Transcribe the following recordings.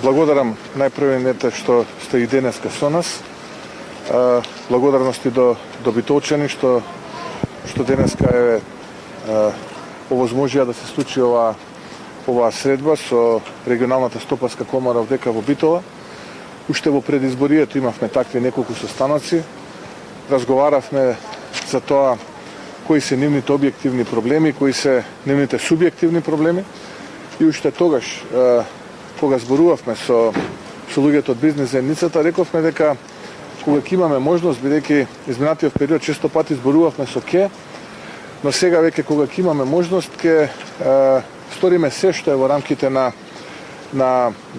благодарам најпрвенете што сте и денеска со нас. Благодарности до битолчани што денеска е овозможија да се случи оваа средба со регионалната стопарска комара овдека во Битола. Уште во предизборието имавме такви неколку состаноци. Разговаравме за тоа кои се нивните објективни проблеми, кои се нивните субјективни проблеми. И уште тогаш, кога зборувавме со луѓето од бизнес заедницата, рековме дека кога ќе имаме можност, бидејќи изминатиот период често пати зборувавме со ке, но сега веќе кога ќе имаме можност, ќе сториме се што е во рамките на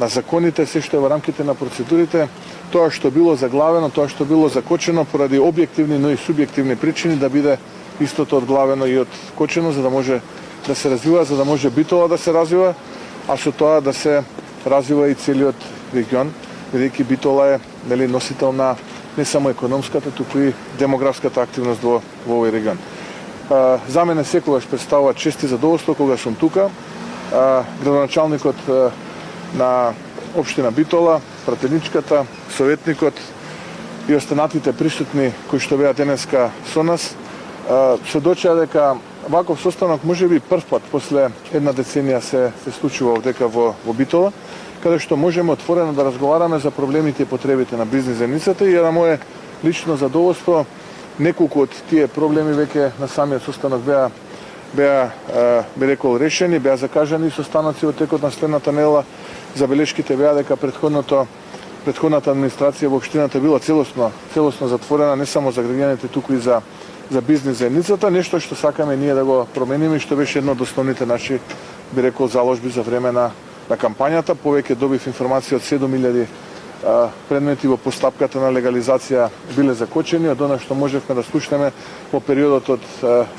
законите, се што е во рамките на процедурите, тоа што било заглавено, тоа што било закочено поради објективни, но и субјективни причини да биде истото одглавено и откочено, за да може да се развива, за да може Битола да се развива, а со тоа да се развива и целиот регион, бидејќи Битола е носител на не само економската, туку и демографската активност во овој регион. За мене секогаш представува чест и задоволство кога сум тука. Градоначалникот на општина Битола, пратеничката, советникот и останатите присутни кои што беа денеска со нас, сведочаа дека ваков состанок можеби прв пат после една деценија се случува овдека во Битола, каде што можеме отворено да разговараме за проблемите и потребите на бизнес заедницата и на мое лично задоволство неколку од тие проблеми веќе на самиот состанок беа би рекол решени, беа закажани состаноци во текот на следната недела. Забелешките беа дека претходната администрација во општината била целосно затворена не само за граѓаните, туку и за бизнес заедницата, нешто што сакаме ние да го промениме и што беше едно од основните наши, би рекол, заложби за време на кампањата. Повеќе добив информација од 7.000 предмети во постапката на легализација биле закочени, од она што можевме да слушнеме во периодот од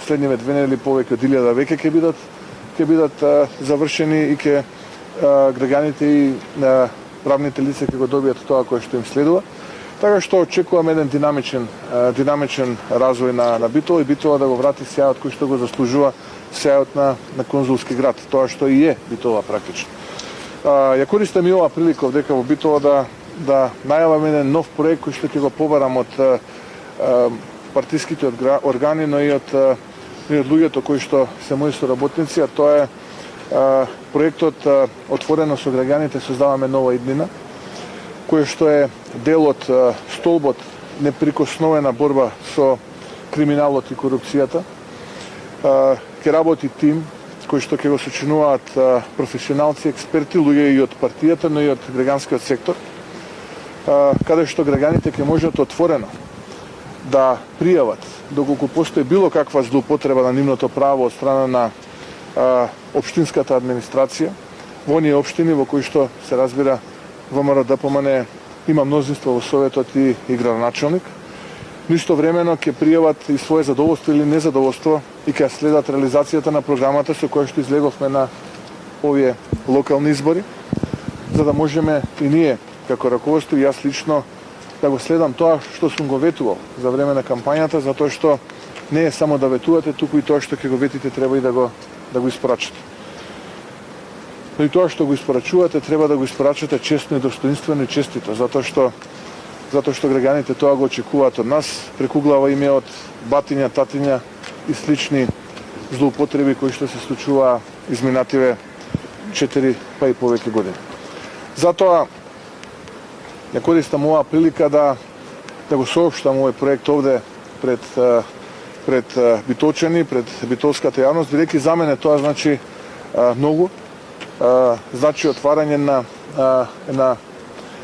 следниве 2 недели повеќе од 1000 веќе ќе бидат завршени и ќе граѓаните и правните лица ќе го добијат тоа кое што им следува. Така што очекуваме еден динамичен развој на Битола и Битола да го врати сејот кој што го заслужува, сејот на конзулски град, тоа што и е Битола практично. Ја користам и оваа прилика овдека во Битола да најавам еден нов проект кој што ќе го побарам од партиските органи, но и од луѓето кои што се мои соработници, а тоа е проектот Отворено со граѓаните создаваме нова иднина, кој што е дел од столбот неприкосновена борба со криминалот и корупцијата. Ќе работи тим кои што ќе го сочинуваат професионалци, експерти, луѓе и од партијата, но и од граѓанскиот сектор, каде што граѓаните ќе можат отворено да пријават доколку постои било каква злоупотреба на нивното право од страна на општинската администрација, во оние општини во кои што се разбира ВМРО ДПМН има мнозинство во советот и градоначалник, но истовремено ќе пријават и свое задоволство или незадоволство и ќе следат реализацијата на програмата со која што излеговме на овие локални избори, за да можеме и ние како раководство и јас лично да го следам тоа што сум го ветувал за време на кампањата, затоа што не е само да ветувате, туку и тоа што ќе го ветите треба и да го испорачате. Но и тоа што го испорачувате треба да го испорачате честно и достоинствено и честито, затоа што граѓаните тоа го очекуваат од нас, преку глава име од батиња, татиња и слични злоупотреби кои што се случуваа изминативе 4 па и повеќе години. Затоа ја користам оваа прилика да го соопштам овој проект овде пред битолчани, пред битолската јавност, бидејќи за мене тоа значи многу. Значи отварање на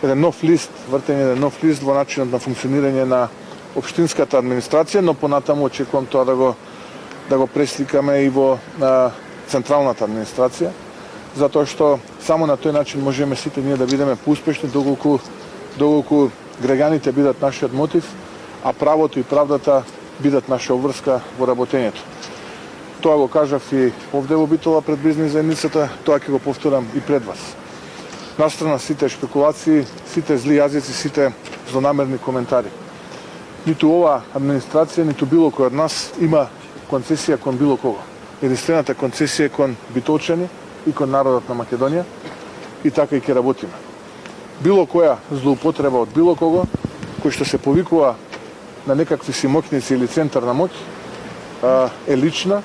еден нов лист, вртење еден нов лист во начинот на функционирање на општинската администрација, но понатаму очекувам тоа да го пресликаме и во централната администрација, затоа што само на тој начин можеме сите ние да бидеме поуспешни доколку граѓаните бидат нашиот мотив, а правото и правдата бидат наша обврска во работењето. Тоа го кажав и овде во Битола пред бизнес заедницата, тоа ќе го повторам и пред вас. Настрана сите шпекулации, сите зли јазици, сите злонамерни коментари. Ниту ова администрација, ниту било кој од нас има концесија кон било кого. Единствената концесија е кон битолчани и кон народот на Македонија и така и ќе работиме. било која злоупотреба од било кого, кој што се повикува на некакви си моќници или центар на моќ, е лична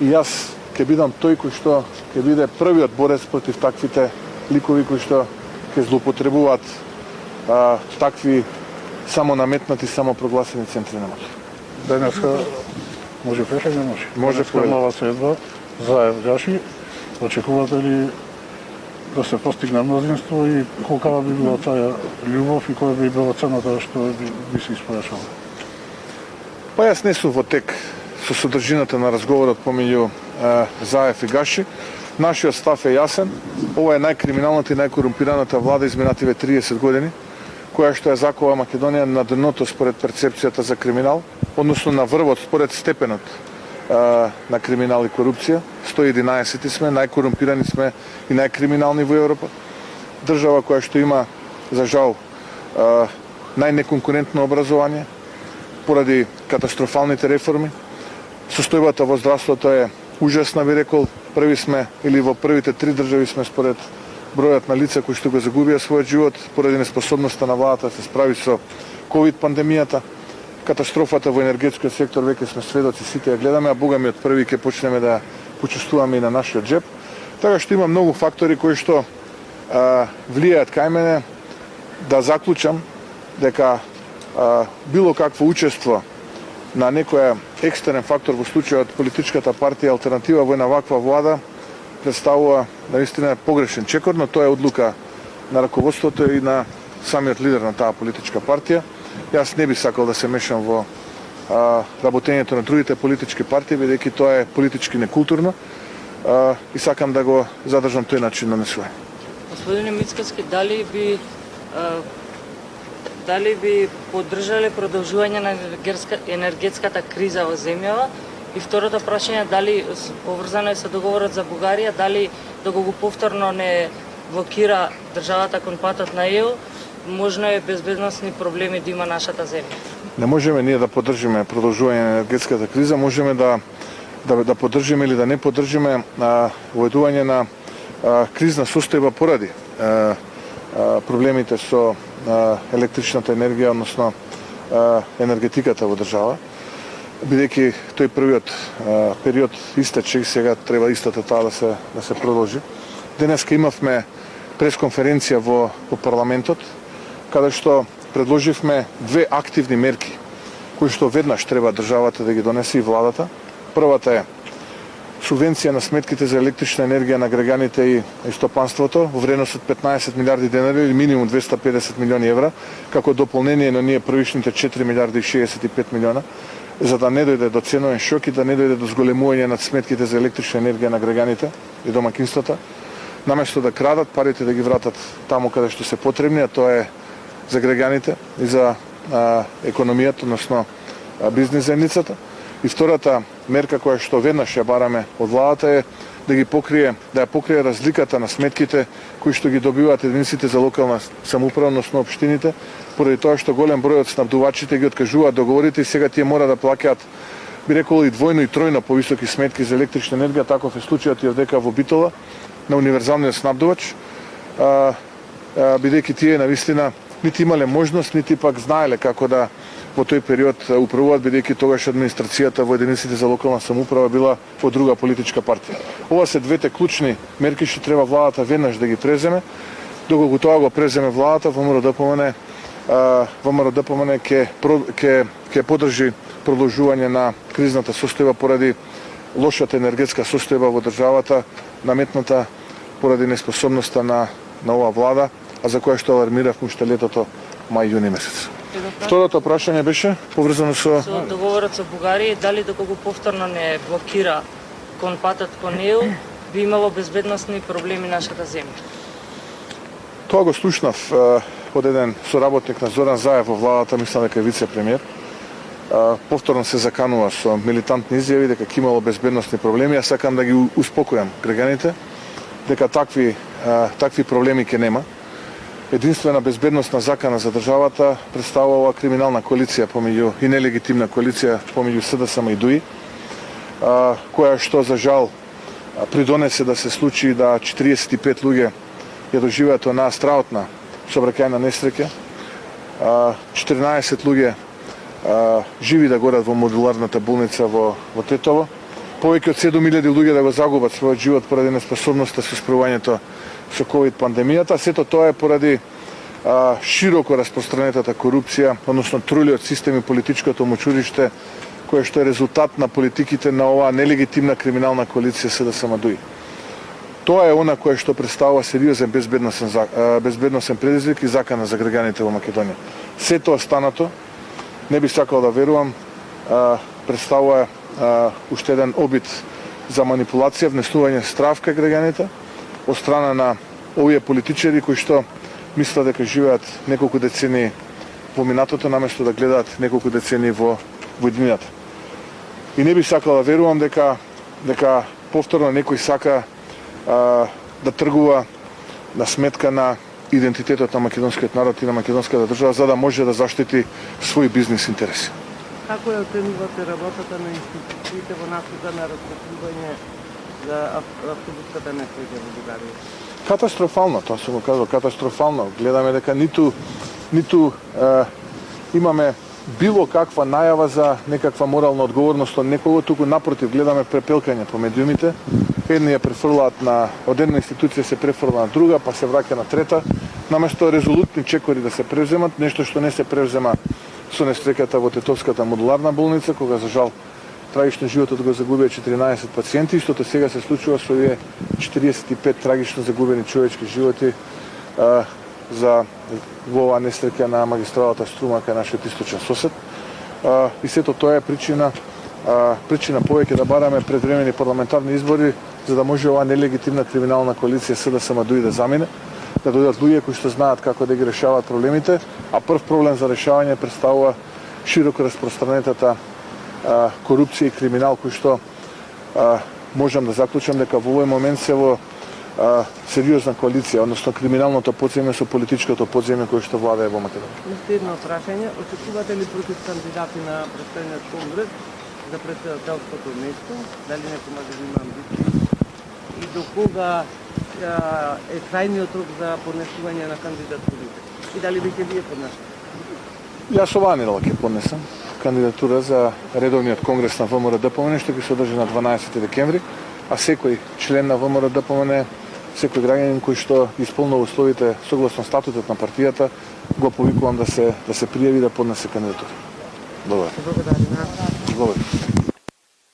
и јас ќе бидам тој кој што ќе биде првиот борец против таквите ликови кои што ќе злоупотребуваат такви самонаметнати, самопрогласени центри на моќ. Денеска може пеша, не може. Може мала седба, Заев Гаши. Очекувате ли да се постигне мнозинство и колкава би била таа љубов и која би била цената што би се испојашала? Па јас не сум во тек со содржината на разговорот помеѓу Заев и Гаши. Нашиот став е јасен. Ова е најкриминалната и најкорумпираната влада изминативе 30 години, која што ја закова Македонија на дното според перцепцијата за криминал, односно на врвот според степенот на криминал и корупција. 111 сме, најкорумпирани сме и најкриминални во Европа. Држава која што има, за жал, најнеконкурентно образование, поради катастрофалните реформи. Состојбата во здравството е ужасна, би рекол. Први сме, или во првите 3 држави сме според бројот на лица кои што го загубија својот живот поради неспособноста на владата да се справи со ковид пандемијата. Катастрофата во енергетскиот сектор веќе сме сведоци, сите ја гледаме, а богами од први ќе почнеме да почувствуваме и на нашиот джеб. Така што има многу фактори кои што влијаат кај мене да заклучам дека било какво учество на некоја екстерен фактор, во случајот политичката партија Алтернатива во една ваква влада, представува наистина погрешен чекор, но тоа е одлука на раководството и на самиот лидер на таа политичка партија. Јас не би сакал да се мешам во работењето на другите политички партии, бидејќи тоа е политички некултурно и сакам да го задржам тој начин на мислење. Господине Мицкоски, дали би поддржале продолжување на енергетската криза во земјава? И второто прашање, дали поврзано е со договорот за Бугарија, дали доколку го повторно не блокира државата кон патот на ЕУ, можно е безбедносни проблеми да има нашата земја? Не можеме ние да поддржиме продолжување на енергетската криза, можеме да поддржиме или да не поддржиме воедување на кризна состојба поради проблемите со електричната енергија, односно енергетиката во држава, бидејќи тој првиот период истече и сега треба истата таа да се продолжи. Денеска имавме пресконференција во парламентот, каде што предложивме 2 активни мерки, кои што веднаш треба државата да ги донесе и владата. Првата е субвенција на сметките за електрична енергија на граѓаните и стопанството во вредност од 15 милиарди денари или минимум 250 милиони евра, како дополнение на ние првишните 4 милиарди и 65 милиона, за да не дојде до ценовен шок и да не дојде до зголемување на сметките за електрична енергија на граѓаните и домакинствата. Наместо да крадат, парите да ги вратат таму каде што се потребни, а тоа е за граѓаните и за економијата, односно бизнес заедницата. И втората мерка која што веднаш ја бараме од владата е да ја покрие разликата на сметките кои што ги добиваат единиците за локална самоуправа, односно општините, поради тоа што голем број од снабдувачите ги откажуваат договорите и сега тие мора да плаќаат, би рекол, и двојно и тројно повисоки сметки за електрична енергија. Таков е случајот и овдека во Битола на универзалниот снабдувач, бидејќи тие навистина нити имале можност, нити пак знаеле како да во тој период управуваат, бидејќи тогаш администрацијата во единиците за локална самоуправа била во друга политичка партија. Ова се двете клучни мерки што треба владата веднаш да ги преземе. Доколку тоа го преземе владата, ВМРО-ДПМН ќе поддржи продолжување на кризната состојба поради лошата енергетска состојба во државата, наметната поради неспособноста на оваа влада, а за која што алармиравме уште летото мај-јуни месец. Второто прашање беше поврзано со договорот со Бугарија, дали доколку повторно не блокира кон патот кон ЕУ, би имало безбедносни проблеми нашата земја? Тоа го слушнав од еден соработник на Зоран Заев во владата, мислам дека е вице-премиер. Повторно се заканува со милитантни изјави дека ќе имало безбедносни проблеми. Јас сакам да ги успокојам граѓаните дека такви проблеми ќе нема. Единствена безбедносна закана за државата представува криминална коалиција и нелегитимна коалиција помеѓу СДСМ и ДУИ, која што за жал придонесе да се случи да 45 луѓе ја доживеат онаа страотна сообраќајна несреќа. 14 луѓе живи да горат во модуларната болница во Тетово. Повеќе од 7.000 луѓе да го загубат својот живот поради неспособноста со справувањето со ковид пандемијата. Сето тоа е поради широко распространетата корупција, односно трулиот систем и политичкото мочуриште, кое што е резултат на политиките на оваа нелегитимна криминална коалиција СДСМ-ДУИ. Тоа е она кое што представува сериозен безбедносен предизвик и закана за граѓаните во Македонија. Сето останато, не би сакал да верувам, представува уште еден обид за манипулација, внесување страв кај граѓаните од страна на овие политичари кои што мислат дека живеат неколку децени во минатото, наместо да гледаат неколку децени во иднината. И не би сакал да верувам дека повторно некој сака да тргува на сметка на идентитетот на македонскиот народ и на македонската држава за да може да заштити своји бизнес интереси. Како ја оценувате работата на институциите во насока на распределување за автобуската несреќа во Бугарија? Катастрофално, тоа сум го кажал, катастрофално. Гледаме дека ниту имаме било каква најава за некаква морална одговорност од некого, туку напротив гледаме препелкање по медиумите. Едни ја префрлаат од една институција се префрла на друга, па се враќа на трета, наместо резолутни чекори да се превземат, нешто што не се превзема со несреќата во Тетовската модуларна болница, кога за жал трагично животот го загубија 14 пациенти, истото сега се случува со овие 45 трагично загубени човечки животи во оваа несреќа на магистралата Струма кај нашиот источен сосед. И сето тоа е причина повеќе да бараме предвремени парламентарни избори, за да може оваа нелегитимна криминална коалиција СДСМ-ДУИ да замине, да дојдат луѓе кои што знаат како да ги решаваат проблемите, а прв проблем за решавање представува широко распространетата корупција и криминал кој што можам да заклучам дека во овој момент се во сериозна коалиција, односно криминалното подземје со политичкото подземје кое што владее во Македонија. Уште едно прашање, очекувате ли против кандидати на претстојниот конгрес за претседателското место? Дали некој може да има амбиции? И до кога е крајниот рок за поднесување на кандидатурите? И дали веќе вие поднесете? Јас оваа недела ќе поднесам кандидатура за редовниот конгрес на ВМРО-ДПМН, што ќе се одржи на 12 декември, а секој член на ВМРО-ДПМН, секој граѓанин кој што исполнува условите согласно статутот на партијата, го повикувам да се пријави да поднесе кандидатура. Благодарам. Благодарам. Благодарам.